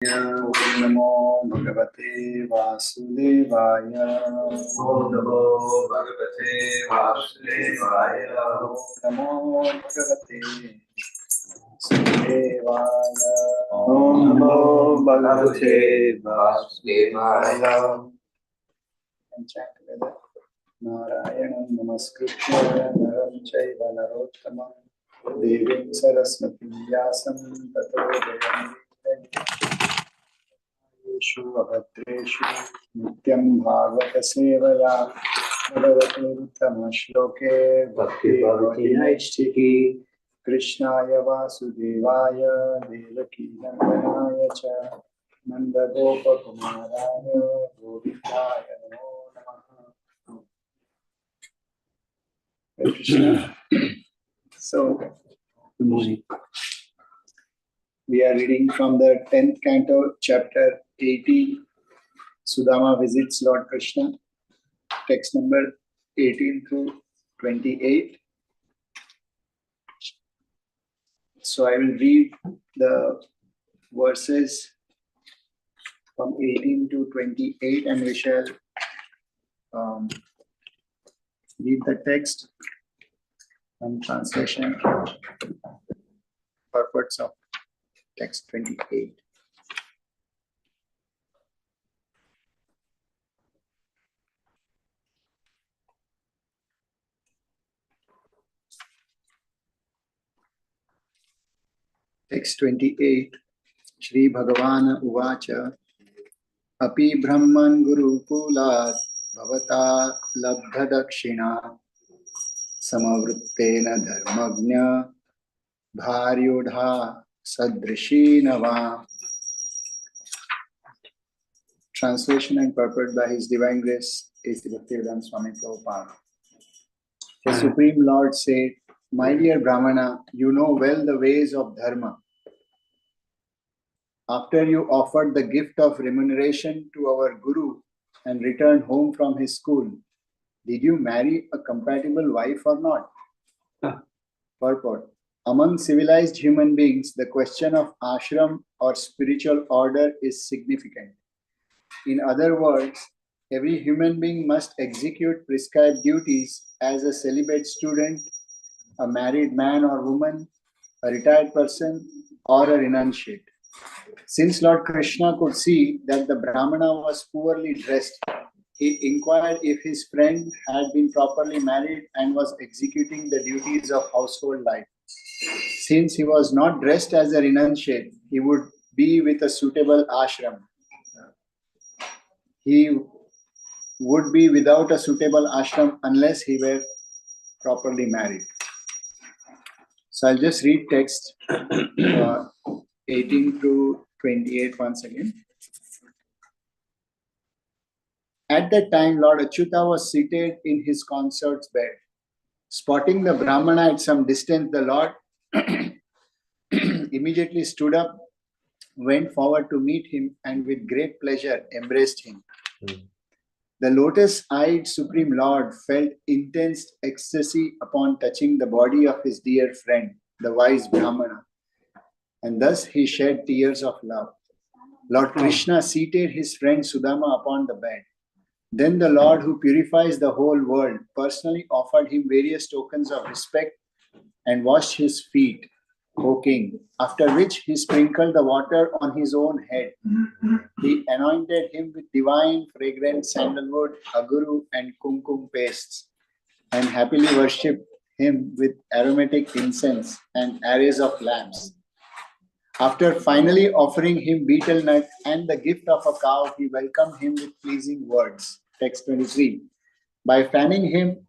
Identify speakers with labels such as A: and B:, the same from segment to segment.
A: Om Namo Bhagavate Vasudevaya.
B: Om Namo Bhagavate Vasudevaya.
A: Om Namo Bhagavate Vasudevaya.
B: Om Namo Bhagavate Vasudevaya.
A: And chant together. Narayanam Namaskritya Naram Chaiva Narottamam Devim Saraswati Vyasam Tato Jayam Abhatreshu Nityam Bhagavata Sevaya Bhagavate Shloke
B: Bhakti Bhavati Naishtiki.
A: Krishnaya Vasudevaya Devaki Nandanaya Cha Nanda Gopa Kumaraya Govindaya Namo Namaha. Hare Krishna. So,
B: Good morning.
A: we are reading from the 10th canto, chapter 18. Sudama visits Lord Krishna. Text number 18 through 28. So I will read the verses from 18 to 28 and we shall read the text and translation purports of text 28. Text 28. Shri Bhagavan Uvacha Api Brahman Guru Kulat Bhavata Labdha Dakshina Samavruttena Dharmagnya Bharyodha Sadrishinava. Translation and purport by His Divine Grace A.C. Bhaktivedanta Swami Prabhupada. The Supreme Lord said, "My dear Brahmana, you know well the ways of dharma. After you offered the gift of remuneration to our Guru and returned home from his school, did you marry a compatible wife or not?" Purport. Among civilized human beings, the question of ashram or spiritual order is significant. In other words, every human being must execute prescribed duties as a celibate student, a married man or woman, a retired person, or a renunciate. Since Lord Krishna could see that the Brahmana was poorly dressed, he inquired if his friend had been properly married and was executing the duties of household life. Since he was not dressed as a renunciate, he would be with a suitable ashram. He would be without a suitable ashram unless he were properly married. So I'll just read text 18 to 28 once again. At that time, Lord Achyuta was seated in his consort's bed. Spotting the Brahmana at some distance, the Lord immediately stood up, went forward to meet him, and with great pleasure embraced him. The lotus-eyed Supreme Lord felt intense ecstasy upon touching the body of his dear friend, the wise Brahmana, and thus he shed tears of love. Lord Krishna seated his friend Sudama upon the bed. Then the Lord, who purifies the whole world, personally offered him various tokens of respect and washed his feet, O king, after which he sprinkled the water on his own head. He anointed him with divine fragrant sandalwood, aguru, and kumkum pastes, and happily worshipped him with aromatic incense and arrays of lamps. After finally offering him betel nut and the gift of a cow, he welcomed him with pleasing words. Text 23. By fanning him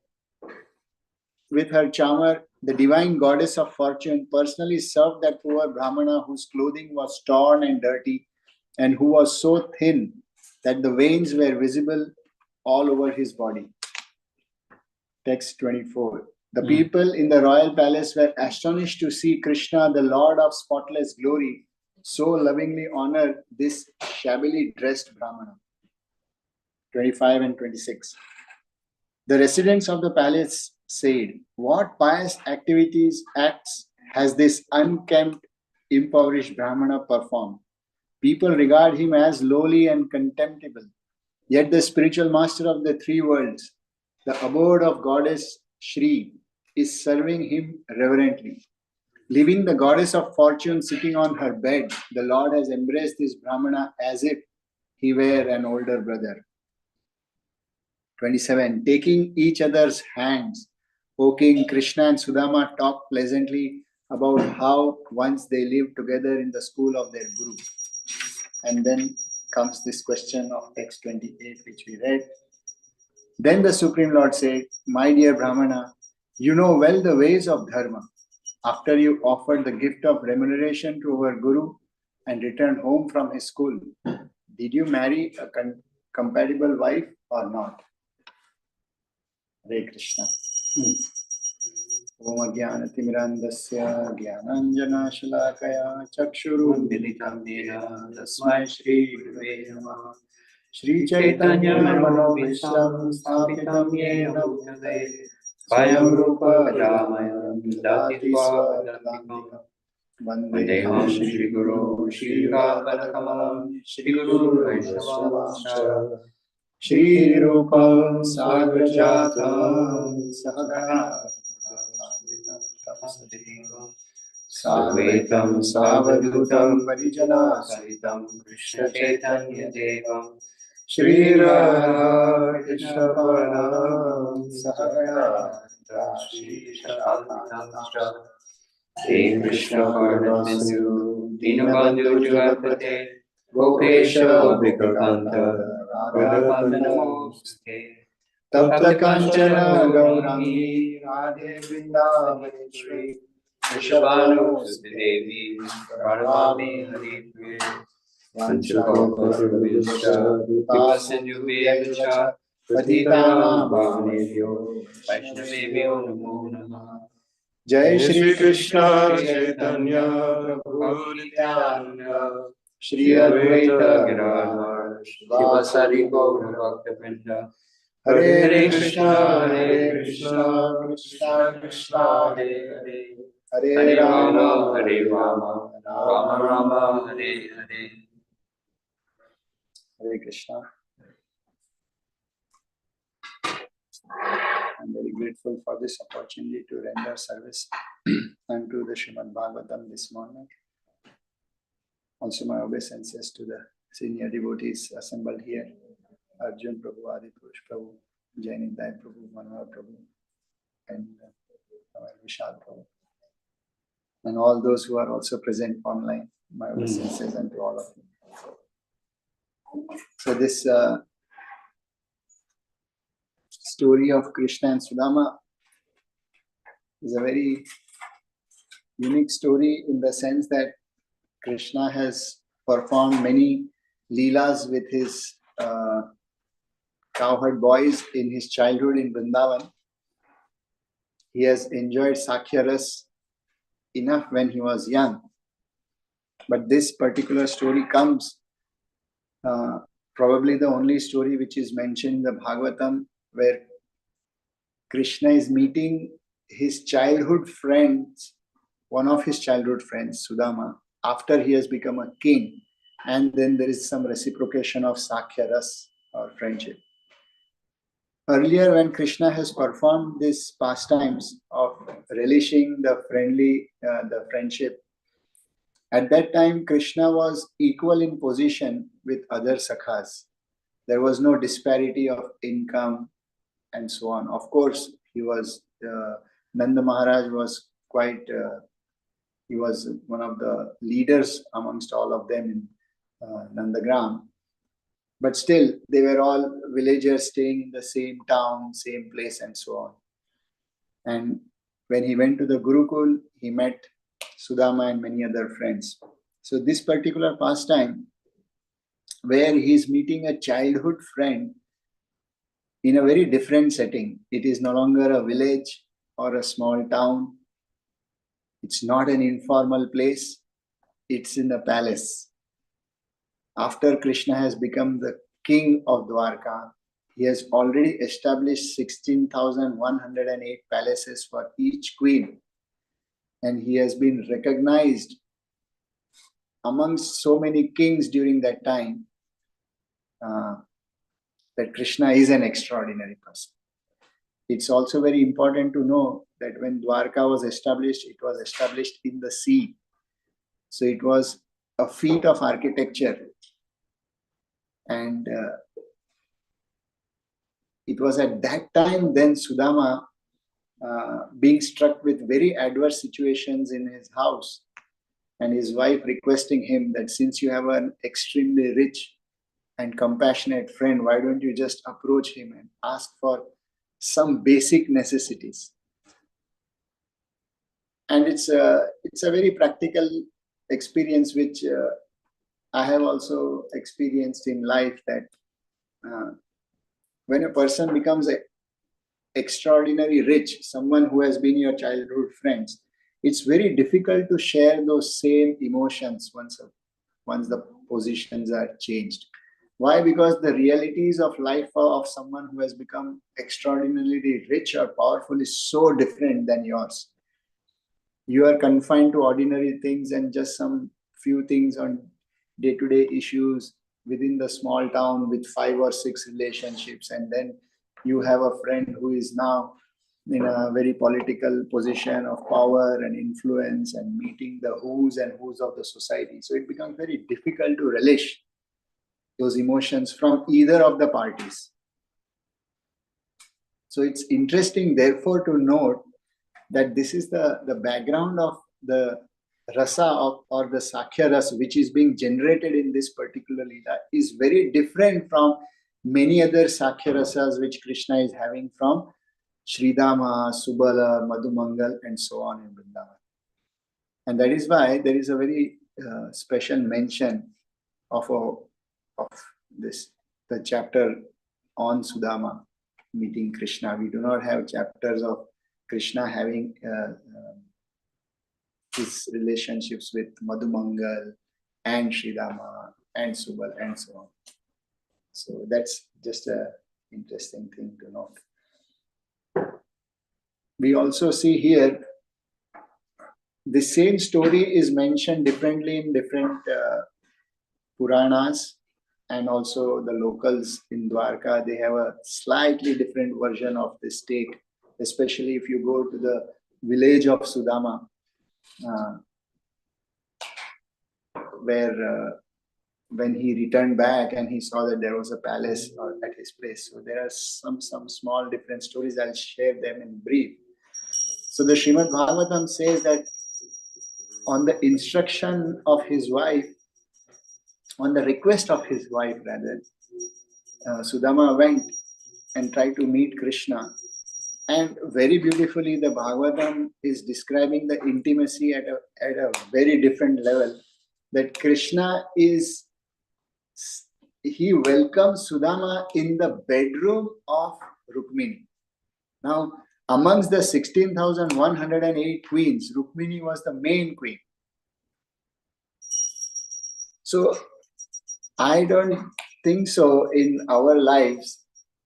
A: with her charmer, the divine goddess of fortune personally served that poor Brahmana whose clothing was torn and dirty and who was so thin that the veins were visible all over his body. Text 24. The people in the royal palace were astonished to see Krishna, the Lord of spotless glory, so lovingly honor this shabbily dressed Brahmana. 25 and 26. The residents of the palace said, "What pious acts has this unkempt, impoverished Brahmana performed? People regard him as lowly and contemptible. Yet the spiritual master of the three worlds, the abode of goddess Shri, is serving him reverently. Leaving the goddess of fortune sitting on her bed, the Lord has embraced this Brahmana as if he were an older brother. 27. Taking each other's hands, O King, Krishna and Sudama talk pleasantly about how once they lived together in the school of their Guru. And then comes this question of text 28, which we read. Then the Supreme Lord said, My dear Brahmana, you know well the ways of Dharma. After you offered the gift of remuneration to our Guru and returned home from his school, did you marry a compatible wife or not? Hare Krishna. Om Ajnanatimmirandasya Jnananjanashalakaya Chakshurunmilitam Yena Tasmai Shri Gurave Namah. Shri Chaitanya Manobhishtam Sthapitam Yena Bhutale Swayam Rupa Ramayam Dati Swadantikam Vandeham Shri Guru Shri Radha Shri Guru Vaishnava Shri Rupam Sagrajatam Sahagana Sadvaitam Savadutam Parijana Sahitam Krishna Chaitanya Devam Shri Radha Krishna Param Sahagana Shri Shakatanta Shri Krishna Karna Sindhu Dinabandhu Jagapate Gopesha Vikakanta Radha Namoste Tapta Kanchana Gaurangi Radhe Vrindavani Vrishabhanu Devi Pranamami Hari Priya Vanchakalpatarubhyascha Vipasindhu Vyavacha Patitanam Bhavanebhyo Vaishnavebhyo Namo Namah. Jai Shri Krishna Chaitanya Prabhu Nityananda Shri Advaita Gadadhar Shivasari Gaura Bhaktivinoda Hare Krishna Krishna Krishna Hare Hare Hare Rama Rama Rama Hare Hare. Hare Krishna. I'm very grateful for this opportunity to render service unto the Srimad Bhagavatam this morning. Also my obeisances to the senior devotees assembled here. Arjun Prabhu, Adipurush Prabhu, Jainindai Prabhu, Manohar Prabhu, and our Vishal Prabhu. And all those who are also present online, my obeisances and to all of you. So this story of Krishna and Sudama is a very unique story in the sense that Krishna has performed many leelas with his cowherd boys in his childhood in Vrindavan. He has enjoyed Sakhya Ras enough when he was young. But this particular story comes probably the only story which is mentioned in the Bhagavatam where Krishna is meeting his childhood friends, one of his childhood friends, Sudama, after he has become a king. And then there is some reciprocation of Sakhya Ras or friendship. Earlier, when Krishna has performed these pastimes of relishing the friendship, at that time Krishna was equal in position with other sakhas. There was no disparity of income and so on. Of course, he was Nanda Maharaj was quite. He was one of the leaders amongst all of them in Nandagram. But still, they were all villagers staying in the same town, same place, and so on. And when he went to the Gurukul, he met Sudama and many other friends. So this particular pastime, where he is meeting a childhood friend in a very different setting. It is no longer a village or a small town. It's not an informal place. It's in a palace. After Krishna has become the king of Dwarka, he has already established 16,108 palaces for each queen. And he has been recognized amongst so many kings during that time, that Krishna is an extraordinary person. It's also very important to know that when Dwarka was established, it was established in the sea. So it was a feat of architecture. And it was at that time then Sudama, being struck with very adverse situations in his house, and his wife requesting him that since you have an extremely rich and compassionate friend, why don't you just approach him and ask for some basic necessities? And it's a very practical experience which I have also experienced in life, that when a person becomes extraordinary rich, someone who has been your childhood friends, it's very difficult to share those same emotions once the positions are changed. Why? Because the realities of life of someone who has become extraordinarily rich or powerful is so different than yours. You are confined to ordinary things and just some few things on day-to-day issues within the small town with 5 or 6 relationships, and then you have a friend who is now in a very political position of power and influence and meeting the who's and who's of the society. So it becomes very difficult to relish those emotions from either of the parties. So it's interesting, therefore, to note that this is the background of the rasa or the Sakhya rasa, which is being generated in this particular Leela, is very different from many other Sakhya rasas which Krishna is having from Sridama, Subala, Madhumangal, and so on in Vrindavan. And that is why there is a very special mention of the chapter on Sudama meeting Krishna. We do not have chapters of Krishna having his relationships with Madhumangal and Sridama and Subal and so on. So that's just an interesting thing to note. We also see here the same story is mentioned differently in different Puranas, and also the locals in Dwarka, they have a slightly different version of this take, especially if you go to the village of Sudama, where when he returned back and he saw that there was a palace at his place. So there are some small different stories. I'll share them in brief. So the Srimad Bhagavatam says that on the instruction of his wife, on the request of his wife rather, Sudama went and tried to meet Krishna. And very beautifully, the Bhagavatam is describing the intimacy at a very different level. That Krishna he welcomes Sudama in the bedroom of Rukmini. Now, amongst the 16,108 queens, Rukmini was the main queen. So, I don't think so in our lives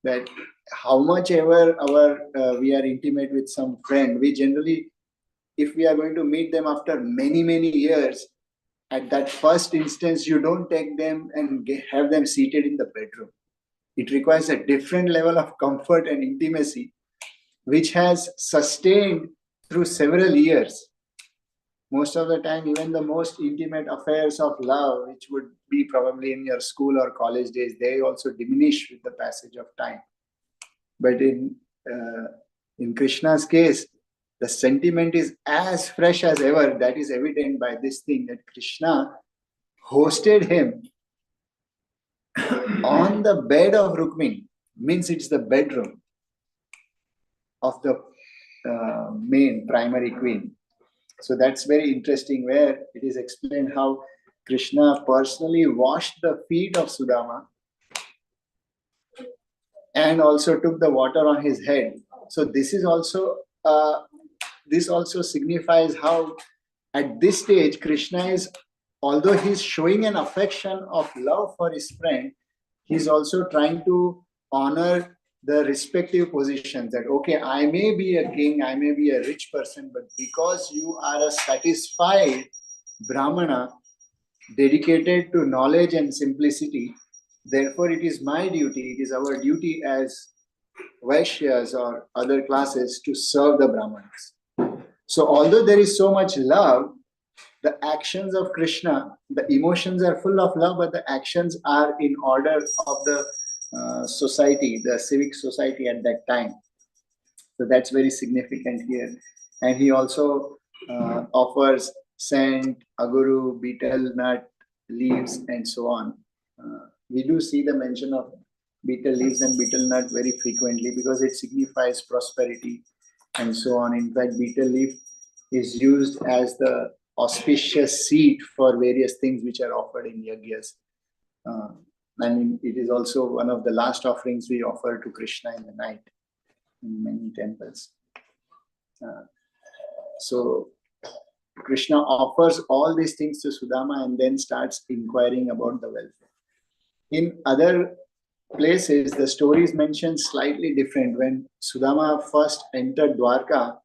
A: that how much ever we are intimate with some friend, we generally, if we are going to meet them after many years, at that first instance, you don't take them and have them seated in the bedroom. It requires a different level of comfort and intimacy, which has sustained through several years. Most of the time, even the most intimate affairs of love, which would be probably in your school or college days, they also diminish with the passage of time. But in Krishna's case, the sentiment is as fresh as ever. That is evident by this thing that Krishna hosted him on the bed of Rukmini. Means it's the bedroom of the main primary queen. So that's very interesting, where it is explained how Krishna personally washed the feet of Sudama and also took the water on his head. So this also signifies how at this stage Krishna is, although he's showing an affection of love for his friend, he's also trying to honor the respective positions. That okay, I may be a king, I may be a rich person, but because you are a satisfied Brahmana, dedicated to knowledge and simplicity. Therefore, it is my duty, it is our duty as Vaishyas or other classes to serve the Brahmanas. So, although there is so much love, the actions of Krishna, the emotions are full of love, but the actions are in order of the society, the civic society at that time. So that's very significant here. And he also offers scent, aguru, betel nut, leaves, and so on. We do see the mention of betel leaves and betel nut very frequently because it signifies prosperity and so on. In fact, betel leaf is used as the auspicious seed for various things which are offered in yagyas. And it is also one of the last offerings we offer to Krishna in the night in many temples. So Krishna offers all these things to Sudama and then starts inquiring about the welfare. In other places, the story is mentioned slightly different. When Sudama first entered Dwarka,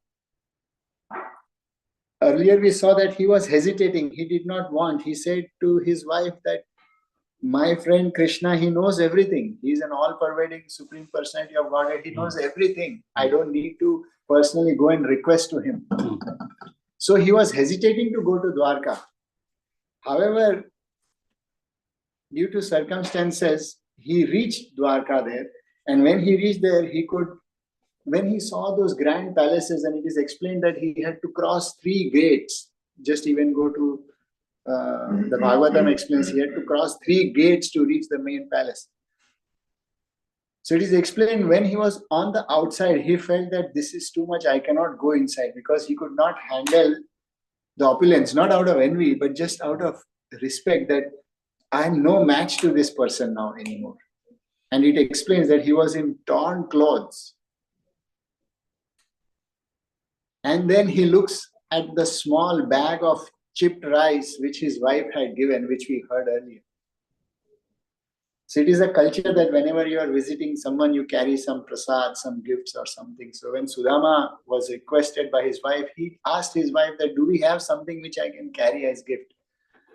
A: earlier we saw that he was hesitating. He did not want. He said to his wife that my friend Krishna, he knows everything. He is an all-pervading Supreme Personality of Godhead. He knows everything. I don't need to personally go and request to him. So he was hesitating to go to Dwarka. However, due to circumstances, he reached Dwarka there. And when he reached there, when he saw those grand palaces, and it is explained that he had to cross 3 gates, just even go to the Bhagavatam explains he had to cross 3 gates to reach the main palace. So it is explained when he was on the outside, he felt that this is too much, I cannot go inside, because he could not handle the opulence, not out of envy, but just out of respect that I am no match to this person now anymore. And it explains that he was in torn clothes. And then he looks at the small bag of chipped rice which his wife had given, which we heard earlier. So it is a culture that whenever you are visiting someone, you carry some prasad, some gifts or something. So when Sudama was requested by his wife, he asked his wife that, do we have something which I can carry as gift?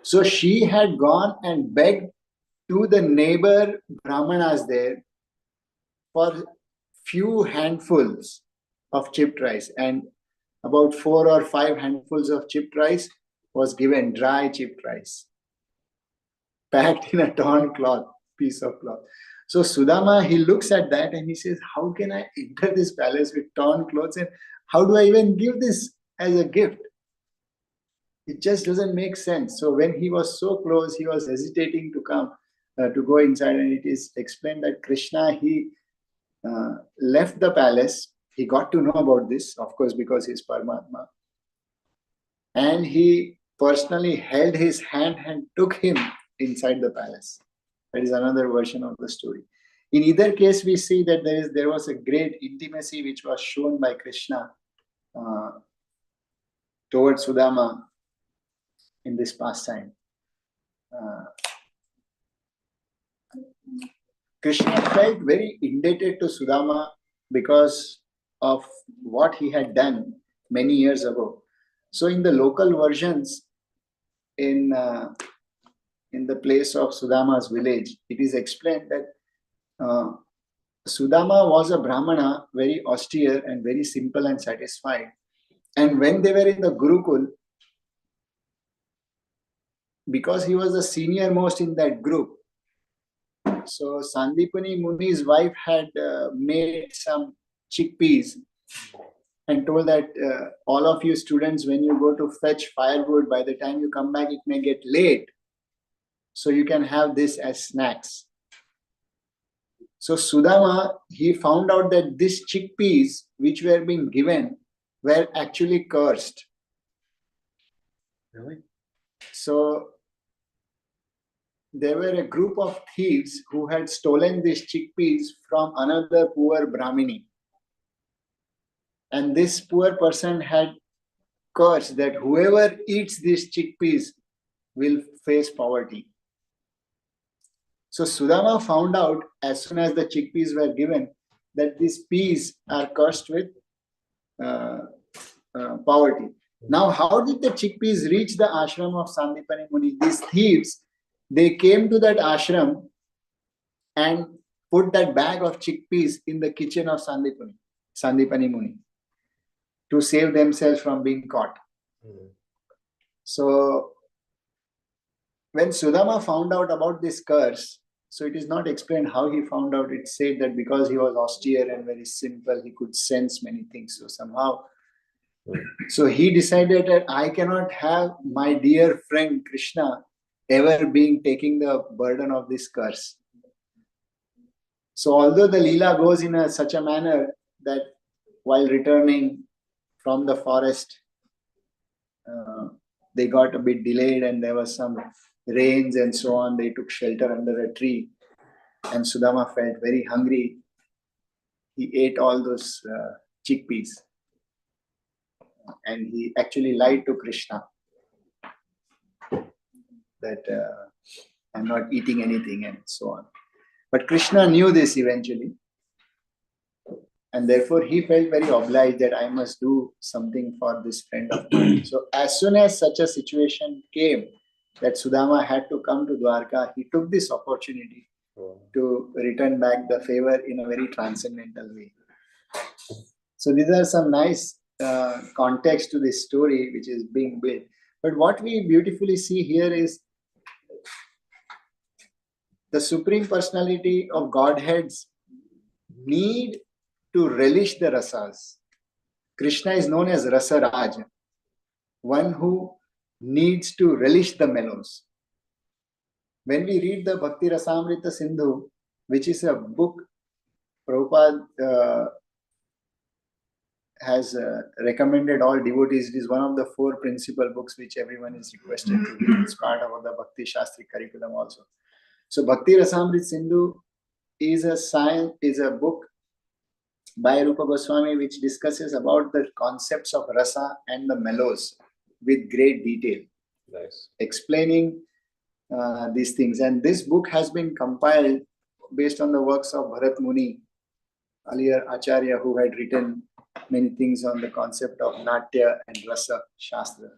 A: So she had gone and begged to the neighbor Brahmanas there for few handfuls of chipped rice, and about 4 or 5 handfuls of chipped rice was given, dry chipped rice, packed in a torn cloth, piece of cloth. So Sudama, he looks at that and he says, how can I enter this palace with torn clothes, and how do I even give this as a gift? It just doesn't make sense. So when he was so close, he was hesitating to come, to go inside, and it is explained that Krishna, he left the palace. He got to know about this, of course, because he's Paramatma. And he personally held his hand and took him inside the palace. That is another version of the story. In either case, we see that there was a great intimacy which was shown by Krishna towards Sudama in this pastime. Krishna felt very indebted to Sudama because of what he had done many years ago. So in the local versions, in the place of Sudama's village, it is explained that Sudama was a Brahmana, very austere and very simple and satisfied. And when they were in the Gurukul, because he was the senior most in that group, so Sandipani Muni's wife had made some chickpeas and told that all of you students, when you go to fetch firewood, by the time you come back, it may get late. So you can have this as snacks. So Sudama, he found out that these chickpeas which were being given were actually cursed.
B: Really?
A: So there were a group of thieves who had stolen these chickpeas from another poor Brahmini. And this poor person had cursed that whoever eats these chickpeas will face poverty. So Sudama found out as soon as the chickpeas were given that these peas are cursed with poverty. Now, how did the chickpeas reach the ashram of Sandipani Muni? These thieves, they came to that ashram and put that bag of chickpeas in the kitchen of Sandipani Muni to save themselves from being caught. So, when Sudama found out about this curse, so it is not explained how he found out. It said that because he was austere and very simple, he could sense many things. So somehow, so he decided that I cannot have my dear friend Krishna ever being taking the burden of this curse. So although the Leela goes in such a manner that while returning from the forest, they got a bit delayed and there was some rains and so on. They took shelter under a tree and Sudama felt very hungry. He ate all those chickpeas and he actually lied to Krishna that I'm not eating anything and so on. But Krishna knew this eventually. And therefore, he felt very obliged that I must do something for this friend of mine. So as soon as such a situation came that Sudama had to come to Dwarka, he took this opportunity to return back the favor in a very transcendental way. So these are some nice context to this story which is being built. But what we beautifully see here is the Supreme Personality of Godhead's need to relish the rasas. Krishna is known as Rasa Raj, one who needs to relish the mellows. When we read the Bhakti Rasamrita Sindhu, which is a book Prabhupada has recommended all devotees, it is one of the 4 principal books which everyone is requested to read. It's part of the Bhakti Shastri curriculum also. So Bhakti Rasamrita Sindhu is a book by Rupa Goswami which discusses about the concepts of rasa and the mellows with great detail.
B: Nice.
A: Explaining these things. And this book has been compiled based on the works of Bharat Muni, earlier Acharya, who had written many things on the concept of Natya and Rasa Shastra.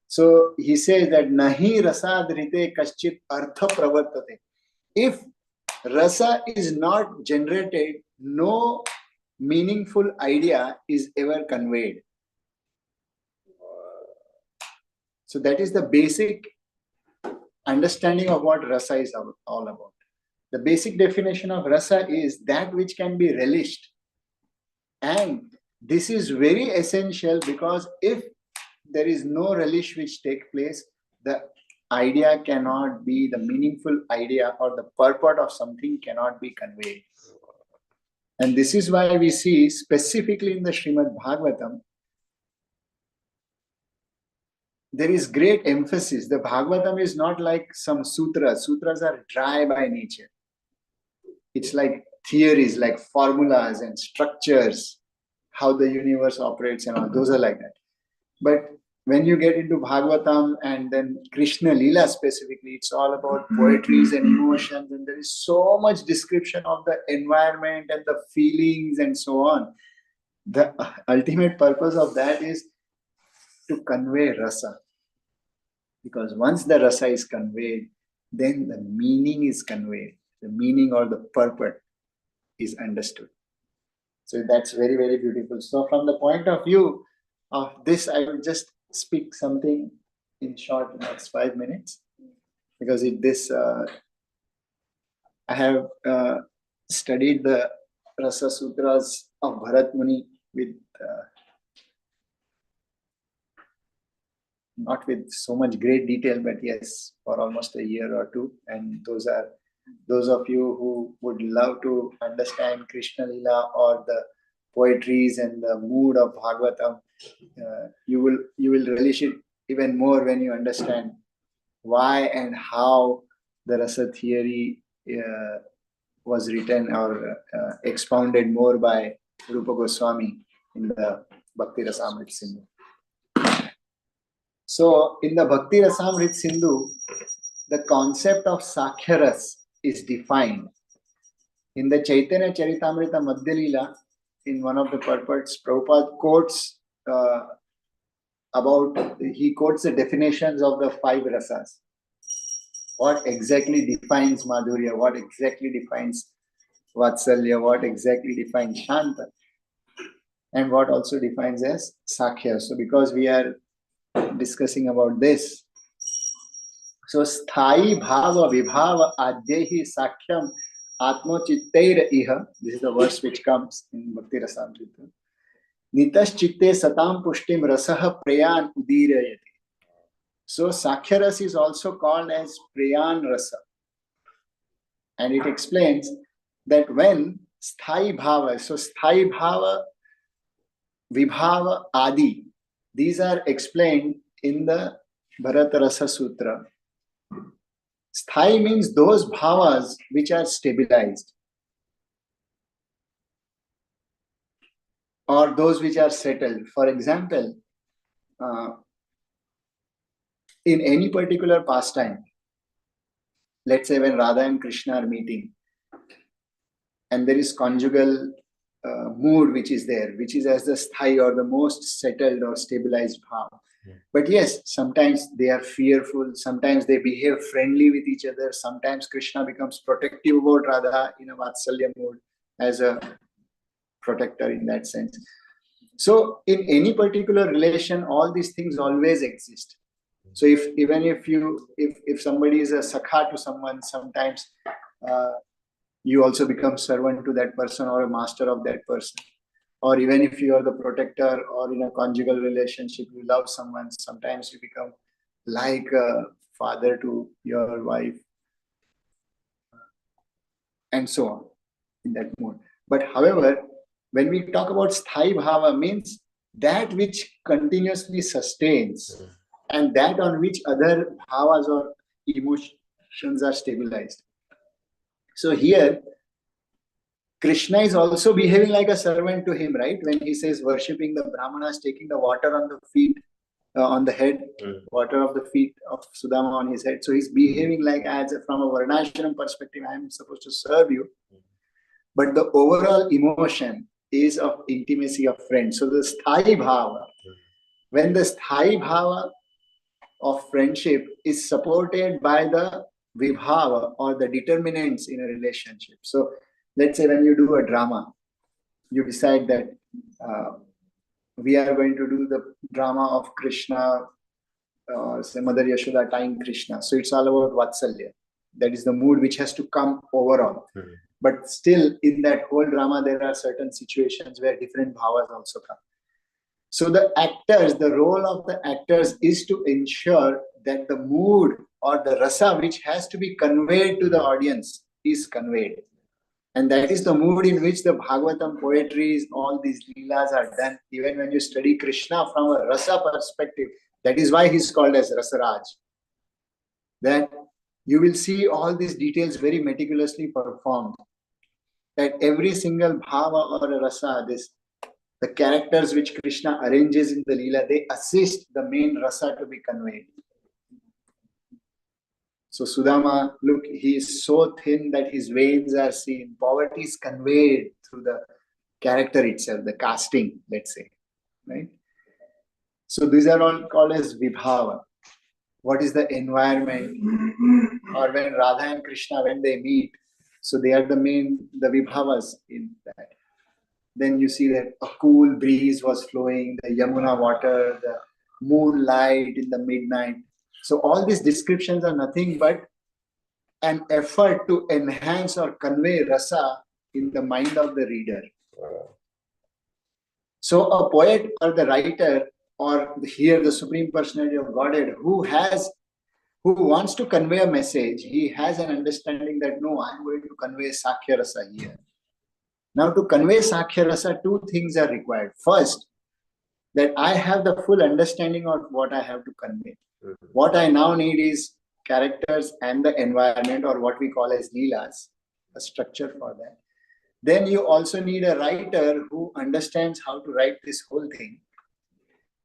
A: So he says that Nahi rasadrite kaschit artha pravartate. If rasa is not generated, no meaningful idea is ever conveyed. So that is the basic understanding of what rasa is all about. The basic definition of rasa is that which can be relished. And this is very essential because if there is no relish which takes place, the idea cannot be, the meaningful idea or the purport of something cannot be conveyed. And this is why we see specifically in the Srimad Bhagavatam, there is great emphasis. The Bhagavatam is not like some sutras. Sutras are dry by nature. It's like theories, like formulas and structures, how the universe operates and all. Those are like that. But when you get into Bhagavatam and then Krishna Leela specifically, it's all about poetries and emotions, and there is so much description of the environment and the feelings and so on. The ultimate purpose of that is to convey rasa. Because once the rasa is conveyed, then the meaning is conveyed. The meaning or the purport is understood. So that's very, very beautiful. So from the point of view of this, I will just speak something in short in the next 5 minutes. Because I have studied the Rasa Sutras of Bharat Muni with not with so much great detail, but yes, for almost a year or 2. And those are those of you who would love to understand Krishna Leela or the poetries and the mood of Bhagavatam, you will relish it even more when you understand why and how the rasa theory was written or expounded more by Rupa Goswami in the Bhakti Rasamrita Sindhu. So in the Bhakti Rasamrita Sindhu, the concept of Sakhyaras is defined. In the Chaitanya Charitamrita Madhya Leela, in one of the purports, Prabhupada quotes he quotes the definitions of the 5 rasas. What exactly defines Madhurya? What exactly defines Vatsalya? What exactly defines Shanta? And what also defines as Sakhya. So because we are discussing about this, so Sthai Bhava Vibhava Adyehi Sakhyam Atmo Chittair Iha. This is the verse which comes in Bhakti Rasamrita. Nitas Chitte Satam Pushtim Rasaha Prayan Udirayati. So Sakhya Ras is also called as Prayan Rasa. And it explains that when Sthai Bhava, so Sthai Bhava, Vibhava, Adi, these are explained in the Bharata Rasa Sutra. Sthai means those bhavas which are stabilized, or those which are settled. For example, in any particular pastime, let's say when Radha and Krishna are meeting, and there is conjugal mood which is there, which is as the sthai or the most settled or stabilized bhava. But yes, sometimes they are fearful, sometimes they behave friendly with each other, sometimes Krishna becomes protective about Radha in a Vatsalya mood as a protector in that sense. So in any particular relation, all these things always exist. So if somebody is a sakha to someone, sometimes you also become servant to that person or a master of that person. Or even if you are the protector or in a conjugal relationship, you love someone, sometimes you become like a father to your wife, and so on in that mode. But however, when we talk about sthai bhava, means that which continuously sustains and that on which other bhavas or emotions are stabilized. So here, Krishna is also behaving like a servant to him, right? When he says worshipping the Brahmanas, taking the water on the feet, on the head, water of the feet of Sudama on his head. So he's behaving like, as from a Varnashram perspective, I am supposed to serve you. But the overall emotion is of intimacy of friends. So the sthai bhava, when the sthai bhava of friendship is supported by the vibhava or the determinants in a relationship. So let's say when you do a drama, you decide that we are going to do the drama of Krishna, say Mother Yashoda tying Krishna. So it's all about Vatsalya. That is the mood which has to come overall. But still in that whole drama, there are certain situations where different bhavas also come. So the actors, the role of the actors is to ensure that the mood or the rasa which has to be conveyed to the audience is conveyed. And that is the mood in which the Bhagavatam poetries, all these leelas are done. Even when you study Krishna from a rasa perspective, that is why he's called as Rasaraj. That you will see all these details very meticulously performed. That every single bhava or a rasa, the characters which Krishna arranges in the leela, they assist the main rasa to be conveyed. So Sudama, look, he is so thin that his veins are seen. Poverty is conveyed through the character itself, the casting, let's say, right? So these are all called as vibhava. What is the environment? Or when Radha and Krishna, when they meet, so they are the vibhavas in that. Then you see that a cool breeze was flowing, the Yamuna water, the moonlight in the midnight. So all these descriptions are nothing but an effort to enhance or convey rasa in the mind of the reader. So a poet or the writer, or here the Supreme Personality of Godhead, who wants to convey a message, he has an understanding that no, I'm going to convey Sakhya Rasa here. Now to convey Sakhya Rasa, two things are required. First, that I have the full understanding of what I have to convey. What I now need is characters and the environment, or what we call as leelas, a structure for that. Then you also need a writer who understands how to write this whole thing.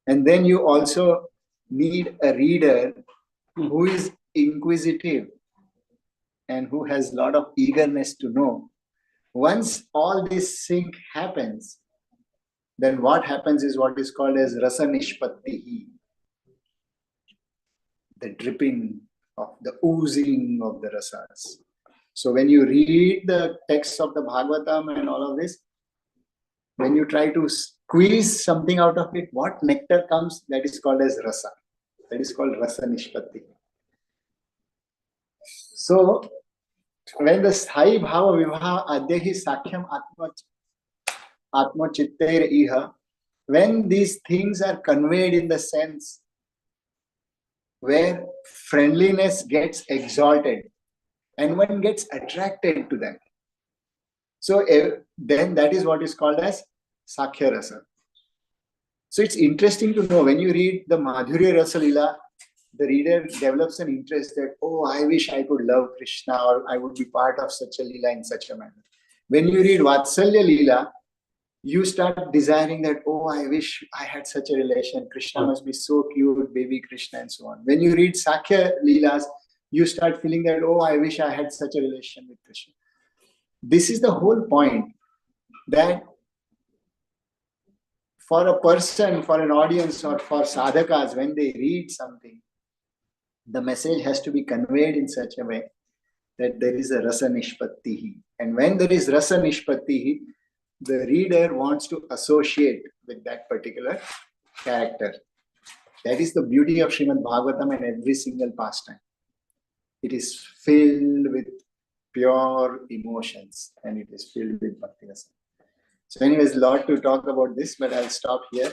A: And then you also need a reader who is inquisitive and who has a lot of eagerness to know. Once all this sync happens, then what happens is what is called as rasa nishpatti. the dripping of the oozing of the rasas. So when you read the text of the Bhagavatam and all of this, when you try to squeeze something out of it, what nectar comes, that is called as rasa. That is called rasa nishpatti. So when the Sthai Bhava Vivaha Adyahi Sakhyam Atma Chittair Iha, when these things are conveyed in the sense where friendliness gets exalted and one gets attracted to them. So then that is what is called as Sakhya Rasa. So it's interesting to know when you read the Madhurya Rasa Leela, the reader develops an interest that, oh, I wish I could love Krishna, or I would be part of such a Leela in such a manner. When you read Vatsalya Leela, you start desiring that, oh, I wish I had such a relation. Krishna must be so cute, baby Krishna, and so on. When you read Sakhya Leelas, you start feeling that, oh, I wish I had such a relation with Krishna. This is the whole point, that for a person, for an audience, or for sadhakas, when they read something, the message has to be conveyed in such a way that there is a rasa nishpattihi. And when there is rasa nishpattihi, the reader wants to associate with that particular character. That is the beauty of Srimad Bhagavatam and every single pastime. It is filled with pure emotions and it is filled with bhakti rasa. So anyways, a lot to talk about this, but I'll stop here.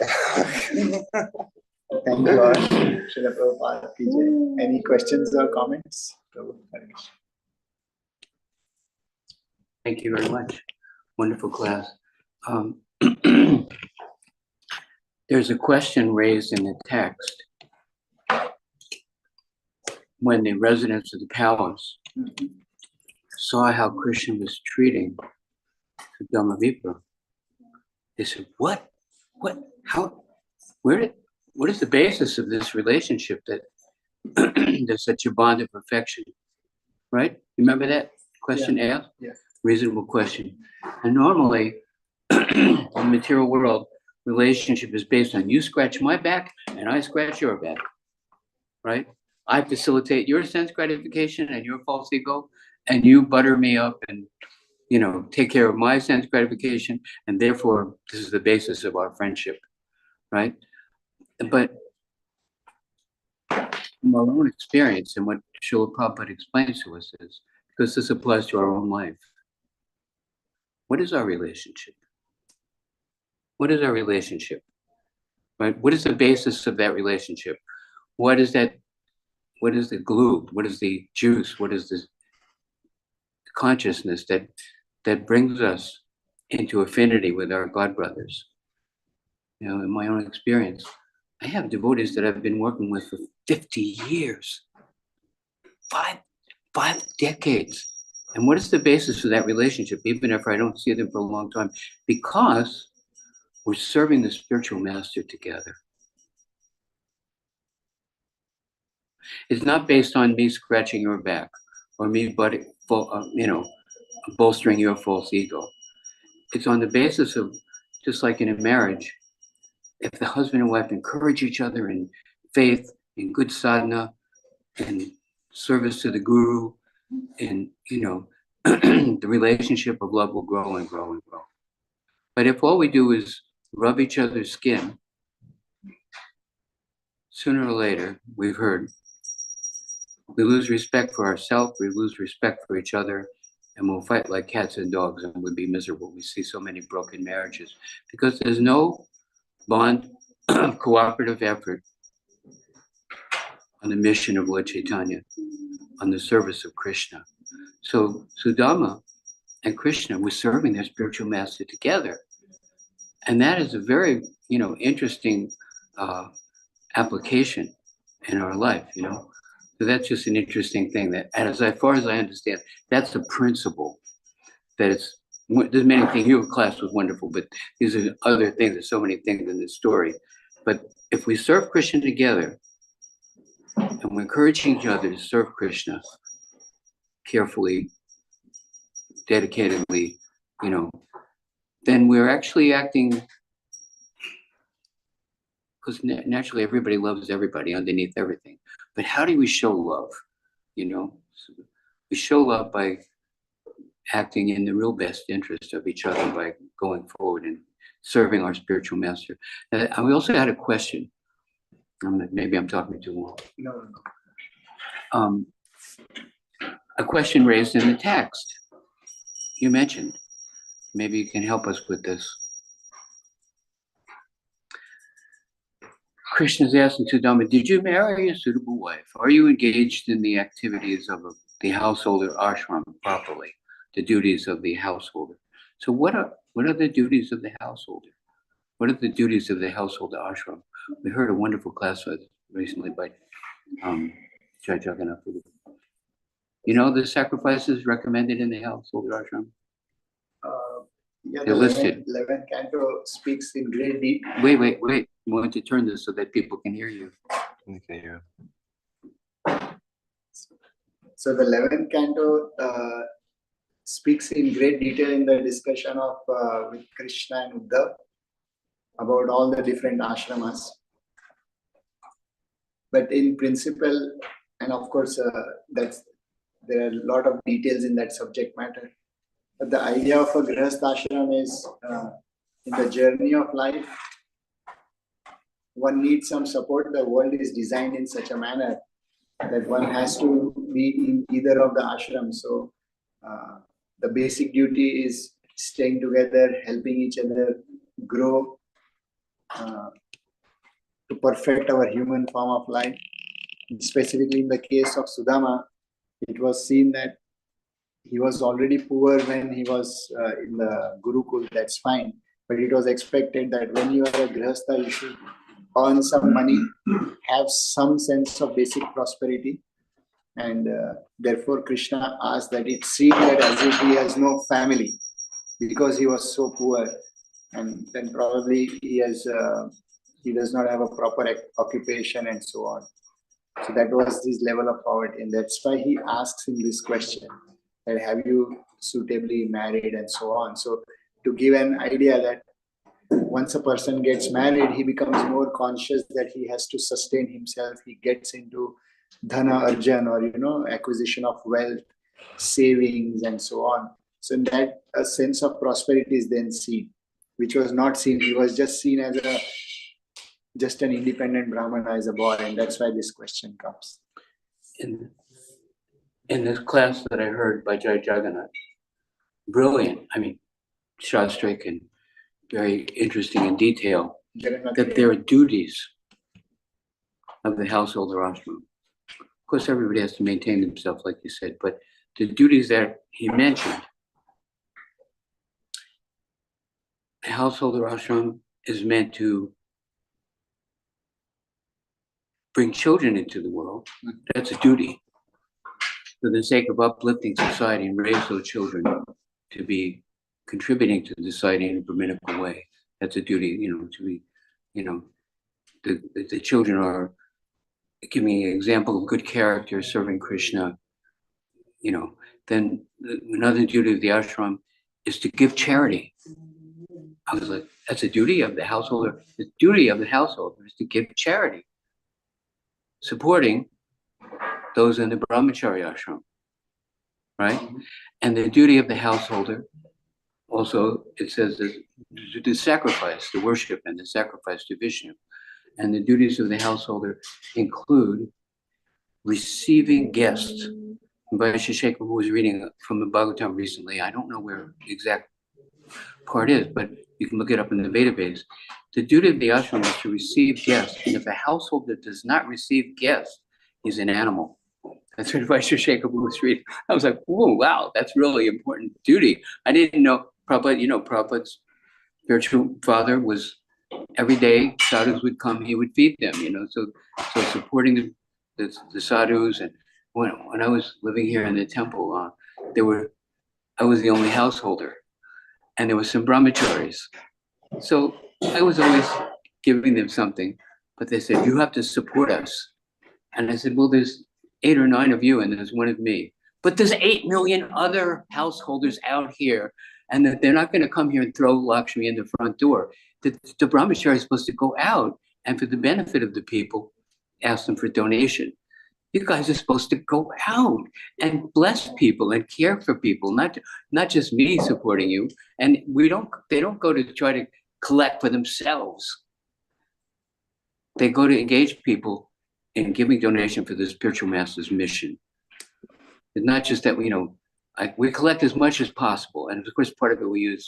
A: Thank you all. Srila Prabhupada ki jai. Any questions or comments?
C: Thank you very much. Wonderful class. There's a question raised in the text. When the residents of the palace saw how Krishna was treating Dhamma, they said, what, how, what is the basis of this relationship that there's such a bond of affection, right? You remember that question asked?
A: Yes.
C: Reasonable question. And normally, in the material world, relationship is based on you scratch my back and I scratch your back, right? I facilitate your sense gratification and your false ego, and you butter me up and, you know, take care of my sense gratification, and therefore this is the basis of our friendship, right? But from our own experience and what Srila Prabhupada explains to us is, because this applies to our own life, what is our relationship? What is our relationship? Right? What is the basis of that relationship? What is that? What is the glue? What is the juice? What is the consciousness that brings us into affinity with our God brothers? You know, in my own experience, I have devotees that I've been working with for 50 years, five decades. And what is the basis of that relationship, even if I don't see them for a long time? Because we're serving the spiritual master together. It's not based on me scratching your back or me bolstering your false ego. It's on the basis of, just like in a marriage, if the husband and wife encourage each other in faith, in good sadhana, in service to the guru, in, you know, the relationship of love will grow and grow and grow. But if all we do is rub each other's skin, sooner or later, we've heard, we lose respect for ourselves, we lose respect for each other, and we'll fight like cats and dogs and we'll be miserable. We see so many broken marriages because there's no bond of cooperative effort on the mission of Lord Chaitanya, on the service of Krishna. So Sudama and Krishna were serving their spiritual master together. And that is a very, you know, interesting application in our life, you know. So that's just an interesting thing that, as far as I understand, that's the principle. That it's, there's many things, your class was wonderful, but these are other things, there's so many things in this story. But if we serve Krishna together, and we're encouraging each other to serve Krishna carefully, dedicatedly, you know, then we're actually acting, because naturally everybody loves everybody underneath everything. But how do we show love? You know, we show love by acting in the real best interest of each other, by going forward and serving our spiritual master. And we also had a question. Maybe I'm talking too long.
A: No.
C: A question raised in the text you mentioned. Maybe you can help us with this. Krishna's asking Sudama, did you marry a suitable wife? Are you engaged in the activities of the householder ashram properly? The duties of the householder. So what are the duties of the householder? What are the duties of the householder ashram? We heard a wonderful class recently by Jagannath Priya. You know the sacrifices recommended in the householder ashram?
A: Yeah,
C: They're listed.
A: 11th canto speaks in great detail.
C: Wait. I want to turn this so that people can hear you.
B: Okay, yeah.
A: So the 11th canto speaks in great detail in the discussion of with Krishna and Uddhav about all the different ashramas. But in principle, and of course, there are a lot of details in that subject matter. But the idea of a grihastha ashram is in the journey of life, one needs some support. The world is designed in such a manner that one has to be in either of the ashrams. So the basic duty is staying together, helping each other grow, to perfect our human form of life. Specifically in the case of Sudama, it was seen that he was already poor when he was in the Gurukul, that's fine. But it was expected that when you are a grihastha, you should earn some money, have some sense of basic prosperity. And therefore Krishna asked that it seemed that as if he has no family because he was so poor. And then probably he does not have a proper occupation and so on. So that was his level of poverty. And that's why he asks him this question, that have you suitably married and so on. So to give an idea that once a person gets married, he becomes more conscious that he has to sustain himself. He gets into dhana arjan, or acquisition of wealth, savings and so on. So in that, a sense of prosperity is then seen, which was not seen. He was just seen as just an independent brahmana, as a boy, and that's why this question comes.
C: In this class that I heard by Jai Jagannath, brilliant. I mean, Shastric and very interesting in detail, that there are duties of the householder ashram. Of course, everybody has to maintain themselves, like you said, but the duties that he mentioned, the householder ashram is meant to bring children into the world. That's a duty for the sake of uplifting society and raise those children to be contributing to the society in a brahminical way. That's a duty, to be, the children are giving an example of good character, serving Krishna. Then another duty of the ashram is to give charity. I was like, that's a duty of the householder. The duty of the householder is to give charity, supporting those in the brahmachari ashram, right? And the duty of the householder, also, it says that the sacrifice, the worship and the sacrifice to Vishnu. And the duties of the householder include receiving guests. Vaishya Shekhar, who was reading from the Bhagavatam recently, I don't know where the exact part is, but you can look it up in the database. The duty of the ashram is to receive guests. And if a householder does not receive guests, he's an animal. That's what Vaishya Shekhar was reading. I was like, whoa, wow, that's really important duty. I didn't know Prabhupada, Prabhupada's spiritual father was, every day sadhus would come, he would feed them, so supporting the sadhus. And when I was living here in the temple, I was the only householder, and there were some brahmacharis. So I was always giving them something, but they said, you have to support us. And I said, well, there's 8 or 9 of you, and there's 1 of me. But there's 8 million other householders out here, and that they're not going to come here and throw Lakshmi in the front door. The brahmachari is supposed to go out and, for the benefit of the people, ask them for donation. You guys are supposed to go out and bless people and care for people, not just me supporting you. And they don't go to try to collect for themselves. They go to engage people in giving donation for the spiritual master's mission. It's not just that, we collect as much as possible. And of course, part of it we use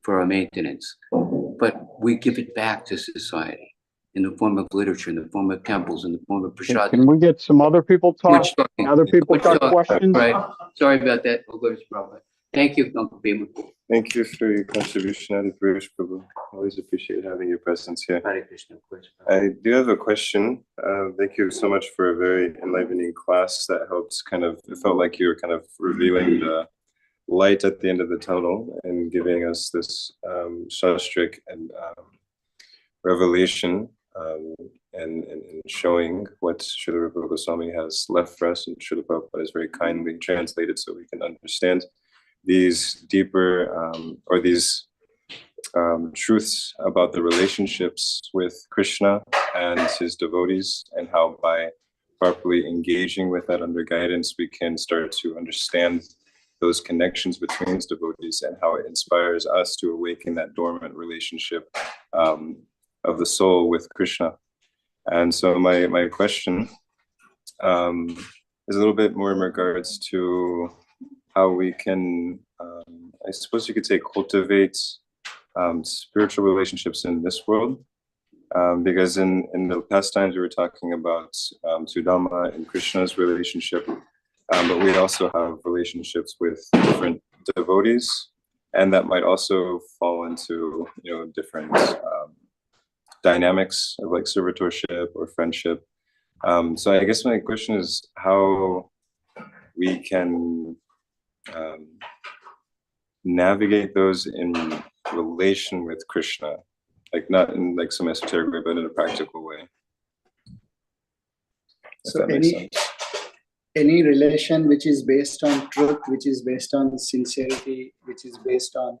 C: for our maintenance, but we give it back to society in the form of literature, in the form of temples, in the form of prasad.
D: Can we get some other people talk? Other people got questions?
C: Right. Sorry about that. We'll go to Prabhupada. Thank you, Uncle Bhima.
E: Thank you for your contribution, Adi Purush Prabhu. Always appreciate having your presence here.
C: Hare Krishna, of course.
E: I do have a question. Thank you so much for a very enlightening class that helps it felt like you were kind of revealing the light at the end of the tunnel and giving us this shastric and revelation and showing what Srila Rupa Goswami has left for us, and Srila Prabhupada has very kindly translated so we can understand these deeper or these truths about the relationships with Krishna and his devotees, and how by properly engaging with that under guidance, we can start to understand those connections between his devotees and how it inspires us to awaken that dormant relationship of the soul with Krishna. And so my question is a little bit more in regards to how we can, I suppose you could say, cultivate spiritual relationships in this world. Because in the past times we were talking about Sudama and Krishna's relationship, but we also have relationships with different devotees, and that might also fall into different dynamics of like servitorship or friendship. So I guess my question is how we can navigate those in relation with Krishna, like not in like some esoteric way, but in a practical way.
A: So any relation which is based on truth, which is based on sincerity, which is based on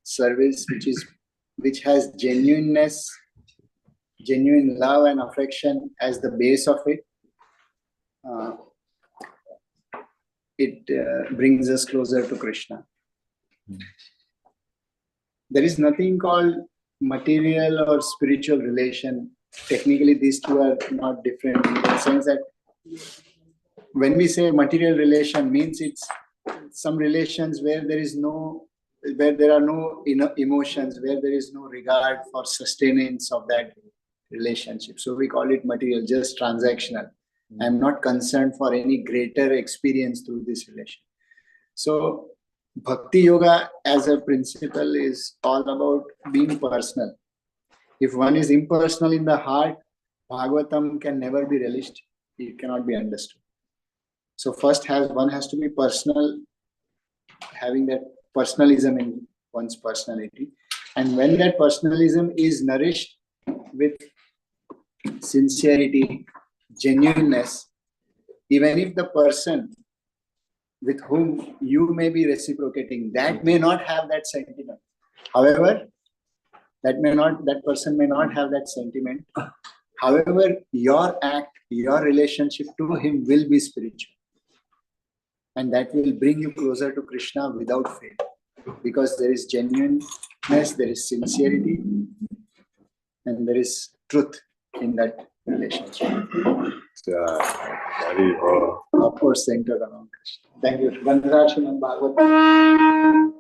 A: service, which has genuineness, genuine love and affection as the base of it, it brings us closer to Krishna. There is nothing called material or spiritual relation. Technically, these two are not different in the sense that when we say material relation, means it's some relations where there are no emotions, where there is no regard for sustenance of that relationship. So we call it material, just transactional. I'm not concerned for any greater experience through this relation. So Bhakti Yoga as a principle is all about being personal. If one is impersonal in the heart, Bhagavatam can never be relished. It cannot be understood. So first one has to be personal, having that personalism in one's personality. And when that personalism is nourished with sincerity, genuineness, even if the person with whom you may be reciprocating, that may not have that sentiment. However, that person may not have that sentiment. However, your act, your relationship to him will be spiritual. And that will bring you closer to Krishna without fail. Because there is genuineness, there is sincerity, and there is truth in that relationship. Of course, centered around Krishna. Thank you. Vandrashanam Bhagavatam.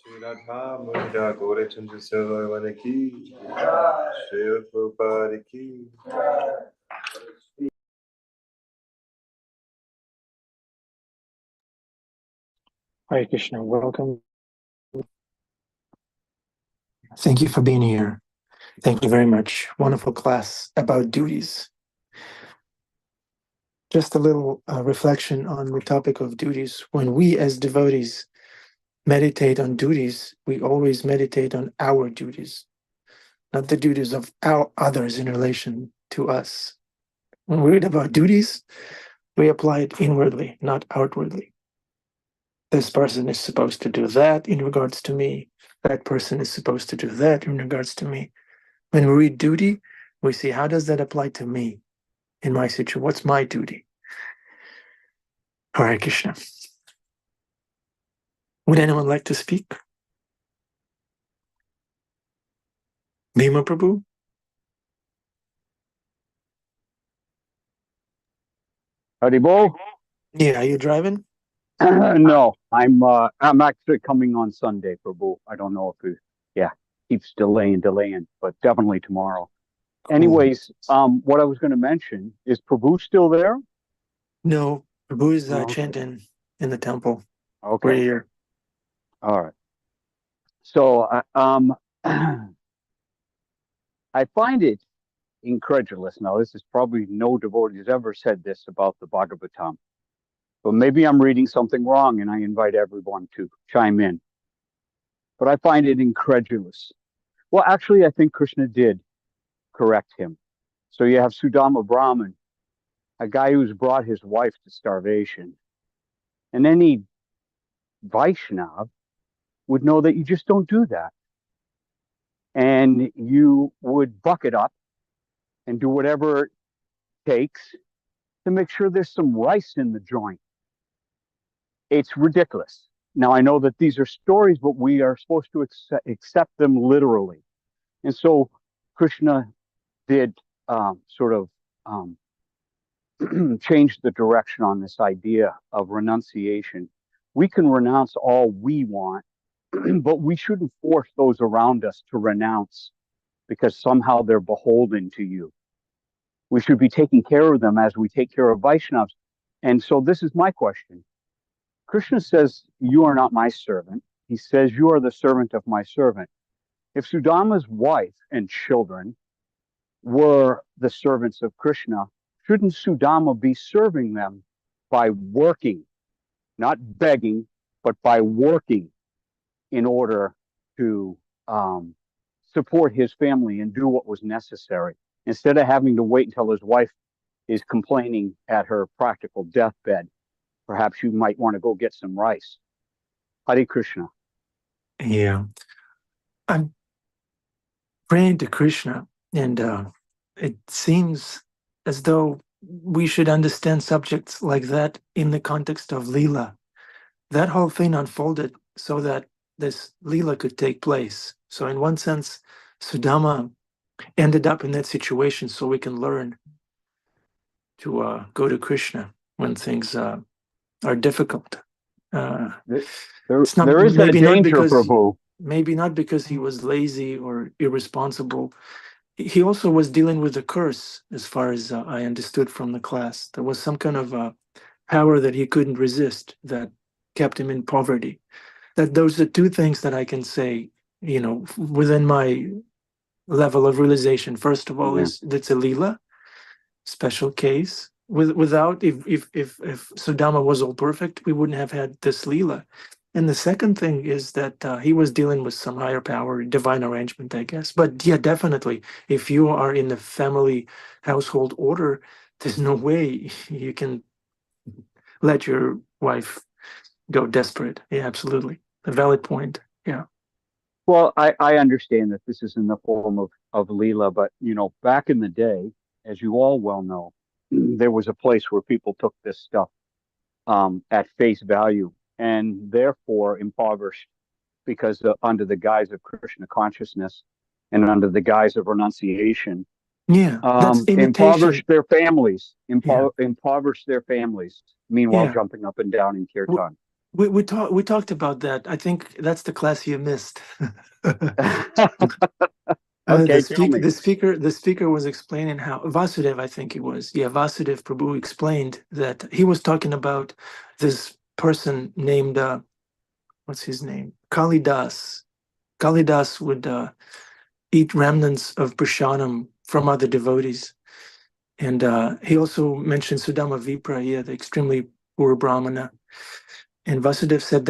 E: Shri Radha Munda Gore Chandra Sarvana ki, Shri Prabhupada ki.
D: Hare Krishna, welcome.
F: Thank you for being here. Thank you very much. Wonderful class about duties. Just a little reflection on the topic of duties. When we as devotees meditate on duties, we always meditate on our duties, not the duties of our others in relation to us. When we read about duties, we apply it inwardly, not outwardly. This person is supposed to do that in regards to me. That person is supposed to do that in regards to me. When we read duty, we see how does that apply to me in my situation? What's my duty? Hare Krishna. Would anyone like to speak? Bhima Prabhu?
G: Haribol?
F: Yeah, are you driving?
G: No, I'm actually coming on Sunday, Prabhu. I don't know if it keeps delaying, but definitely tomorrow.
F: Cool.
G: Anyways, what I was going to mention is Prabhu still there?
F: No, Prabhu is
G: Oh, okay.
F: chanting in the temple.
G: Okay.
F: We're here.
G: All right. So, I find it incredulous. Now, this is probably no devotee has ever said this about the Bhagavatam, but maybe I'm reading something wrong, and I invite everyone to chime in. But I find it incredulous. Well, actually, I think Krishna did correct him. So you have Sudama Brahman, a guy who's brought his wife to starvation, and any Vaishnav would know that you just don't do that. And you would buck it up and do whatever it takes to make sure there's some rice in the joint. It's ridiculous. Now, I know that these are stories, but we are supposed to accept them literally. And so Krishna did sort of change the direction on this idea of renunciation. We can renounce all we want, but we shouldn't force those around us to renounce because somehow they're beholden to you. We should be taking care of them as we take care of Vaishnavas. And so this is my question. Krishna says, you are not my servant. He says, you are the servant of my servant. If Sudama's wife and children were the servants of Krishna, shouldn't Sudama be serving them by working, not begging, but by working in order to support his family and do what was necessary, instead of having to wait until his wife is complaining at her practical deathbed? Perhaps you might want to go get some rice. Hare Krishna.
F: Yeah. I'm praying to Krishna, and it seems as though we should understand subjects like that in the context of Leela. That whole thing unfolded so that this Leela could take place. So in one sense, Sudama ended up in that situation so we can learn to go to Krishna when things are difficult. It's not,
G: there is that danger, Prabhu.
F: Maybe not because he was lazy or irresponsible. He also was dealing with a curse, as far as I understood from the class. There was some kind of power that he couldn't resist that kept him in poverty. That those are two things that I can say, within my level of realization. First of all, is that's a Leela, special case. Without, if Sudama was all perfect, we wouldn't have had this Leela. And the second thing is that he was dealing with some higher power, divine arrangement, I guess. But yeah, definitely, if you are in the family household order, there's no way you can let your wife go desperate. Yeah, absolutely. A valid point. Yeah.
G: Well, I understand that this is in the form of Leela, but, back in the day, as you all well know, there was a place where people took this stuff at face value and therefore impoverished, because under the guise of Krishna consciousness and under the guise of renunciation,
F: that's
G: impoverished their families, impoverished their families, meanwhile jumping up and down in kirtan.
F: We talked about that. I think that's the class you missed.
G: Okay,
F: the speaker was explaining how Vasudev, I think he was. Yeah, Vasudev Prabhu explained that he was talking about this person named what's his name? Kalidas. Kalidas would eat remnants of prasadam from other devotees. And he also mentioned Sudama Vipra, the extremely poor Brahmana. And Vasudev said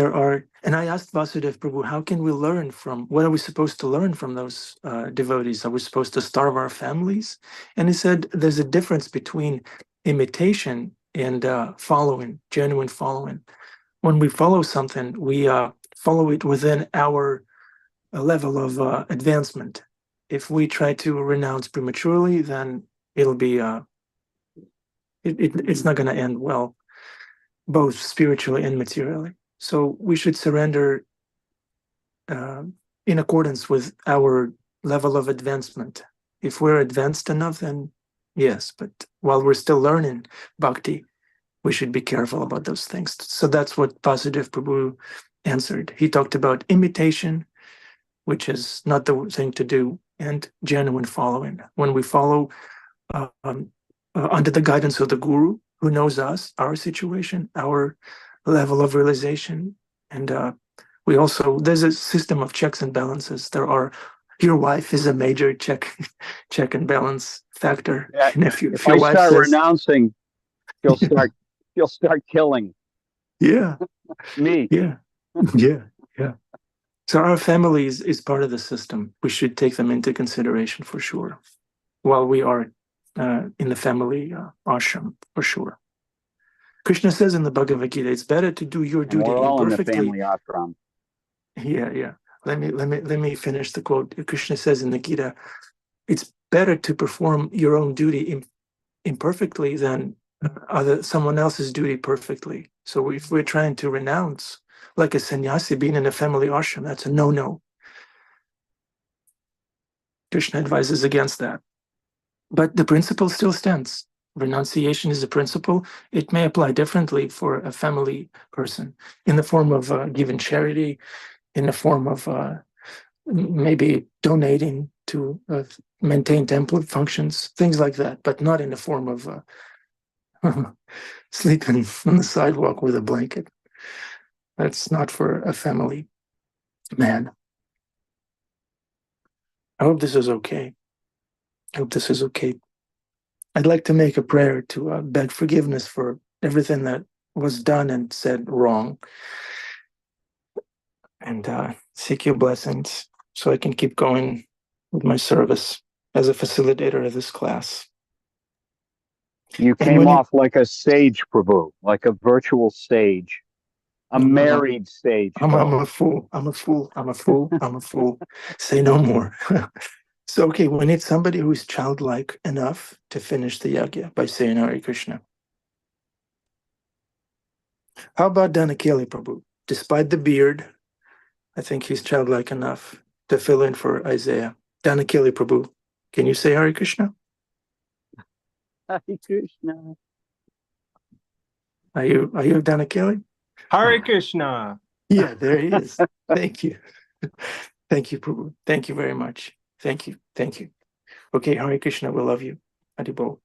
F: and I asked Vasudev Prabhu, how can we learn what are we supposed to learn from those devotees? Are we supposed to starve our families? And he said, there's a difference between imitation and following, genuine following. When we follow something, we follow it within our level of advancement. If we try to renounce prematurely, then it'll be, it's not going to end well, both spiritually and materially. So we should surrender in accordance with our level of advancement. If we're advanced enough, then yes, but while we're still learning bhakti, we should be careful about those things. So that's what Vasudev Prabhu answered. He talked about imitation, which is not the thing to do, and genuine following. When we follow under the guidance of the Guru, who knows us, our situation, our level of realization, and We also, there's a system of checks and balances. Your wife is a major check and balance factor.
G: Yeah,
F: And if
G: if
F: your
G: I
F: wife
G: start
F: says,
G: renouncing, she'll start killing
F: yeah,
G: me.
F: yeah, yeah, yeah. So our family is part of the system. We should take them into consideration for sure, while we are in the family ashram, for sure. Krishna says in the Bhagavad Gita, it's better to do your
G: And
F: duty
G: we're all in the
F: imperfectly.
G: family ashram.
F: Yeah. Let me finish the quote. Krishna says in the Gita, it's better to perform your own duty imperfectly than someone else's duty perfectly. So if we're trying to renounce, like a sannyasi being in a family ashram, that's a no-no. Krishna advises against that. But the principle still stands. Renunciation is a principle. It may apply differently for a family person in the form of giving charity, in the form of maybe donating to maintain temple functions, things like that, but not in the form of sleeping on the sidewalk with a blanket. That's not for a family man. I hope this is okay. I'd like to make a prayer to beg forgiveness for everything that was done and said wrong, and seek your blessings so I can keep going with my service as a facilitator of this class.
G: You came off like a sage, Prabhu, like a virtual sage, a married sage.
F: I'm a fool. Say no more. So, okay, we need somebody who's childlike enough to finish the yajna by saying Hare Krishna. How about Danakeli Prabhu? Despite the beard, I think he's childlike enough to fill in for Isaiah. Danakeli Prabhu, can you say Hare Krishna?
G: Hare Krishna.
F: Are you Danakeli?
H: Hare Krishna.
F: Yeah, there he is. Thank you. Thank you, Prabhu. Thank you very much. Thank you. Okay, Hare Krishna, we love you. Haribol.